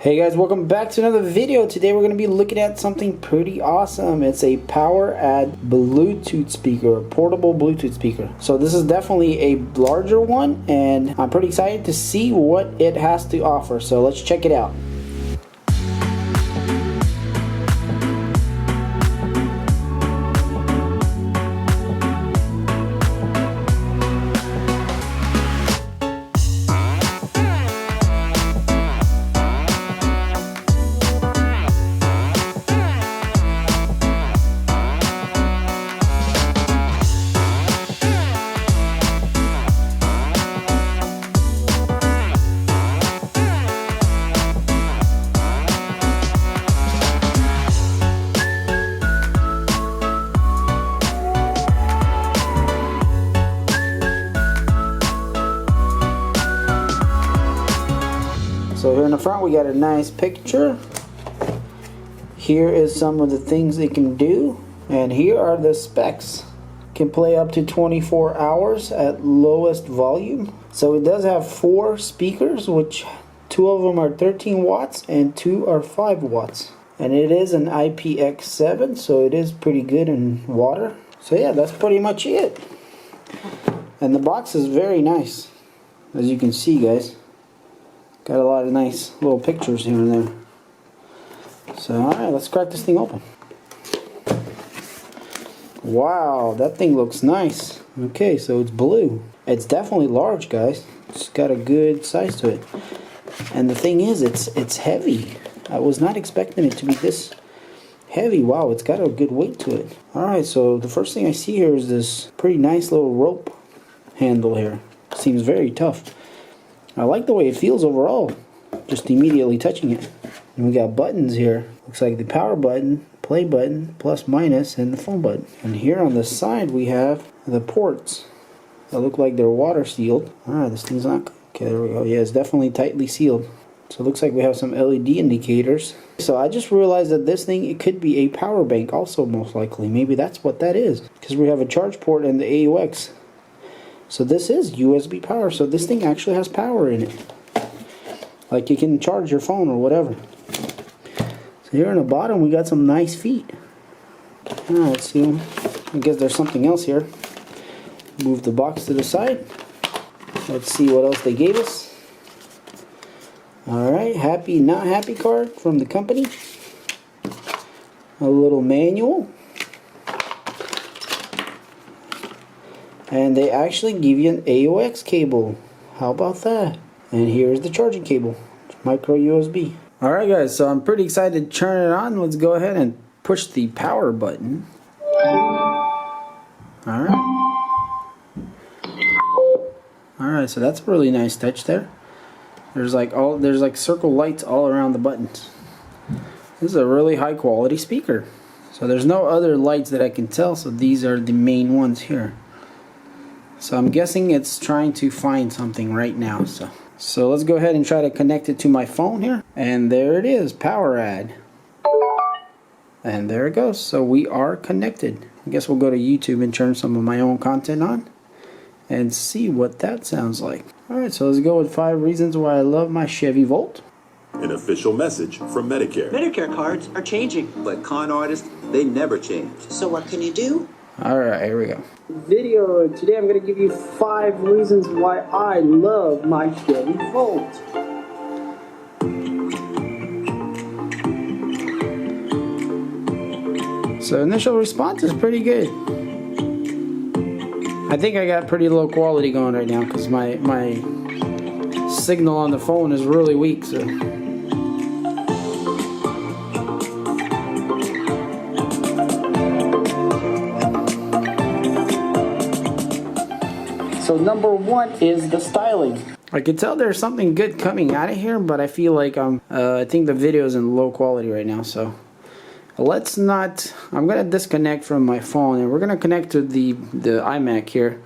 Hey guys, welcome back to another video. Today we're going to be looking at something pretty awesome. It's a Poweradd Bluetooth speaker, a portable Bluetooth speaker. So this is definitely a larger one, and I'm pretty excited to see what it has to offer. So let's check it out. So here in the front we got a nice picture. Here is some of the things it can do, and here are the specs. Can play up to 24 hours at lowest volume. So it does have 4 speakers, which 2 of them are 13 watts and 2 are 5 watts. And it is an IPX7, so it is pretty good in water. So yeah, that's pretty much it. And the box is very nice, as you can see, guys. Got a lot of nice little pictures here and there. So alright, let's crack this thing open. Wow, that thing looks nice. Okay, so it's blue. It's definitely large, guys. It's got a good size to it. And the thing is, it's heavy. I was not expecting it to be this heavy. Wow, it's got a good weight to it. Alright, so the first thing I see here is this pretty nice little rope handle here. Seems very tough. I like the way it feels overall, just immediately touching it. And we got buttons here. Looks like the power button, play button, plus minus, and the phone button. And here on the side we have the ports that look like they're water sealed. Alright, this thing's not... Okay, there we go. Yeah, it's definitely tightly sealed. So it looks like we have some LED indicators. So I just realized that this thing, it could be a power bank also, most likely. Maybe that's what that is. Because we have a charge port and the AUX. So this is USB power, so this thing actually has power in it. Like you can charge your phone or whatever. So here on the bottom we got some nice feet. Alright, let's see. I guess there's something else here. Move the box to the side. Let's see what else they gave us. Alright, happy, not happy card from the company. A little manual. And they actually give you an AUX cable. How about that? And here's the charging cable. Micro USB. Alright guys, so I'm pretty excited to turn it on. Let's go ahead and push the power button. Alright. Alright, so that's a really nice touch there. There's like circle lights all around the buttons. This is a really high quality speaker. So there's no other lights that I can tell, so these are the main ones here. So I'm guessing it's trying to find something right now. So let's go ahead and try to connect it to my phone here. And there it is, Poweradd. And there it goes. So we are connected. I guess we'll go to YouTube and turn some of my own content on and see what that sounds like. Alright, so let's go with 5 reasons why I love my Chevy Volt. An official message from Medicare. Medicare cards are changing. But con artists, they never change. So what can you do? Alright, here we go. Video, today I'm going to give you 5 reasons why I love my Chevy Volt. So initial response is pretty good. I think I got pretty low quality going right now because my signal on the phone is really weak. So number 1 is the styling. I can tell there's something good coming out of here, but I feel like I think the video is in low quality right now. So let's not. I'm gonna disconnect from my phone, and we're gonna connect to the iMac here,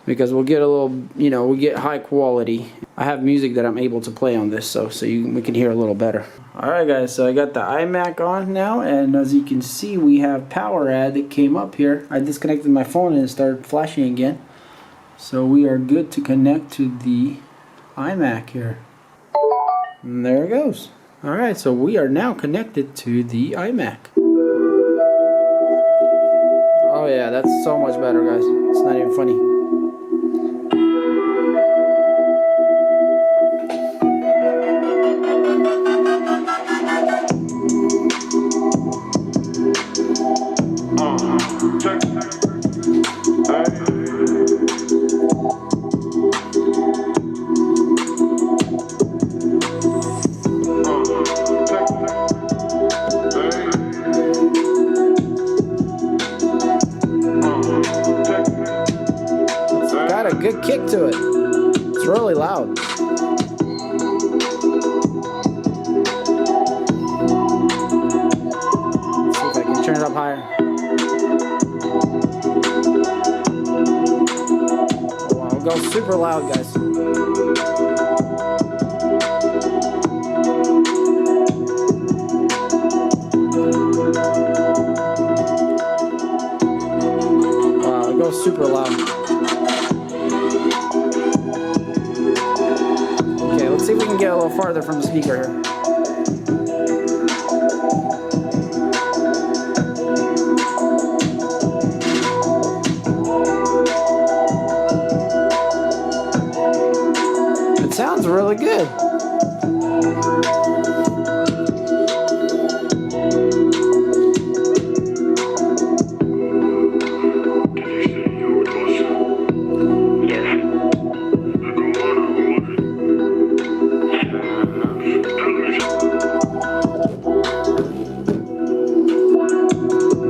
because we'll get a little, we get high quality. I have music that I'm able to play on this, so we can hear a little better. Alright guys, so I got the iMac on now, and as you can see we have Poweradd that came up here. I disconnected my phone and it started flashing again. So we are good to connect to the iMac here. And there it goes. Alright, so we are now connected to the iMac. Oh yeah, that's so much better, guys. It's not even funny. Got a good kick to it. It's really loud. Let's see if I can turn it up higher. Oh, wow, it'll go super loud, guys. Wow, it goes super loud. Let's see if we can get a little farther from the speaker here. It sounds really good.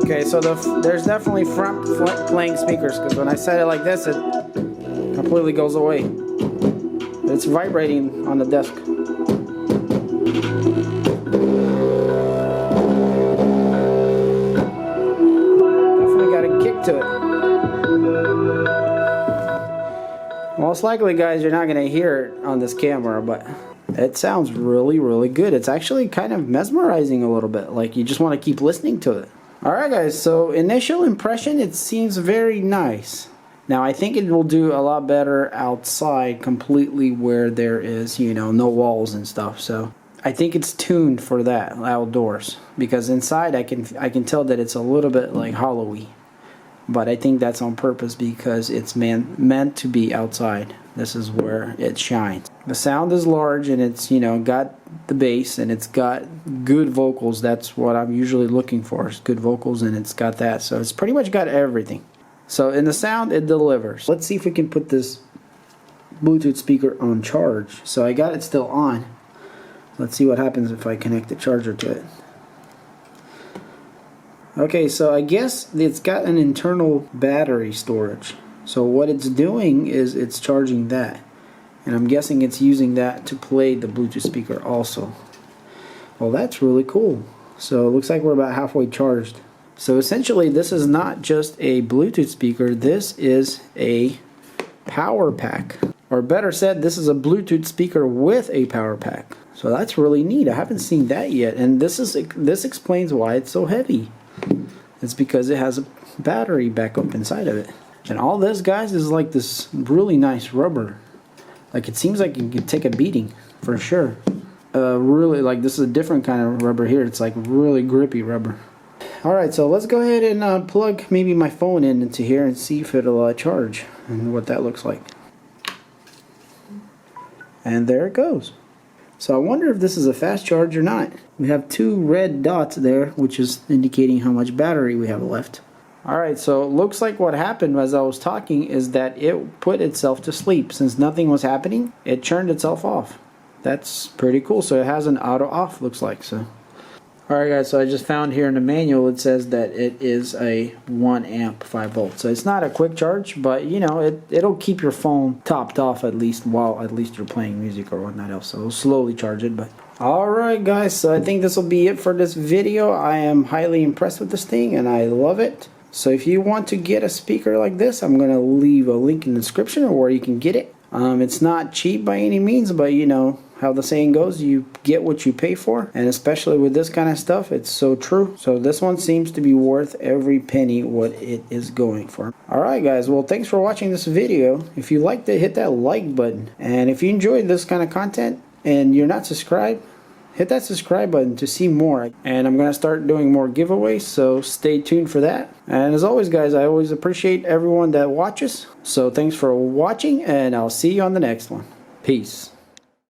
Okay, so there's definitely front playing speakers, because when I set it like this, it completely goes away. It's vibrating on the desk. Definitely got a kick to it. Most likely, guys, you're not going to hear it on this camera, but it sounds really, really good. It's actually kind of mesmerizing a little bit, like you just want to keep listening to it. Alright guys, so initial impression, it seems very nice. Now I think it will do a lot better outside completely where there is, you know, no walls and stuff. So I think it's tuned for that outdoors, because inside I can tell that it's a little bit like hollowy. But I think that's on purpose because it's meant to be outside. This is where it shines. The sound is large and it's, you know, got the bass and it's got good vocals. That's what I'm usually looking for, is good vocals, and it's got that. So it's pretty much got everything. So in the sound, it delivers. Let's see if we can put this Bluetooth speaker on charge. So I got it still on. Let's see what happens if I connect the charger to it. Okay, so I guess it's got an internal battery storage. So what it's doing is it's charging that. And I'm guessing it's using that to play the Bluetooth speaker also. Well, that's really cool. So it looks like we're about halfway charged. So essentially this is not just a Bluetooth speaker, this is a power pack. Or better said, this is a Bluetooth speaker with a power pack. So that's really neat. I haven't seen that yet. And this explains why it's so heavy. It's because it has a battery backup inside of it. And all this, guys, is like this really nice rubber. Like, it seems like it can take a beating for sure. Really, like, this is a different kind of rubber here. It's like really grippy rubber. Alright, so let's go ahead and plug maybe my phone into here and see if it'll charge and what that looks like. And there it goes. So I wonder if this is a fast charge or not. We have two red dots there, which is indicating how much battery we have left. Alright, so it looks like what happened as I was talking is that it put itself to sleep. Since nothing was happening, it turned itself off. That's pretty cool. So it has an auto off, looks like. So alright guys, so I just found here in the manual it says that it is a 1 amp 5 volts. So it's not a quick charge, but you know, it'll keep your phone topped off at least while you're playing music or whatnot else. So it'll slowly charge it. But alright guys, so I think this will be it for this video. I am highly impressed with this thing and I love it. So if you want to get a speaker like this, I'm going to leave a link in the description or where you can get it. It's not cheap by any means, but you know how the saying goes, you get what you pay for. And especially with this kind of stuff, it's so true. So this one seems to be worth every penny what it is going for. Alright guys, well thanks for watching this video. If you liked it, hit that like button. And if you enjoyed this kind of content and you're not subscribed, hit that subscribe button to see more. And I'm going to start doing more giveaways, so stay tuned for that. And as always, guys, I always appreciate everyone that watches. So thanks for watching, and I'll see you on the next one. Peace.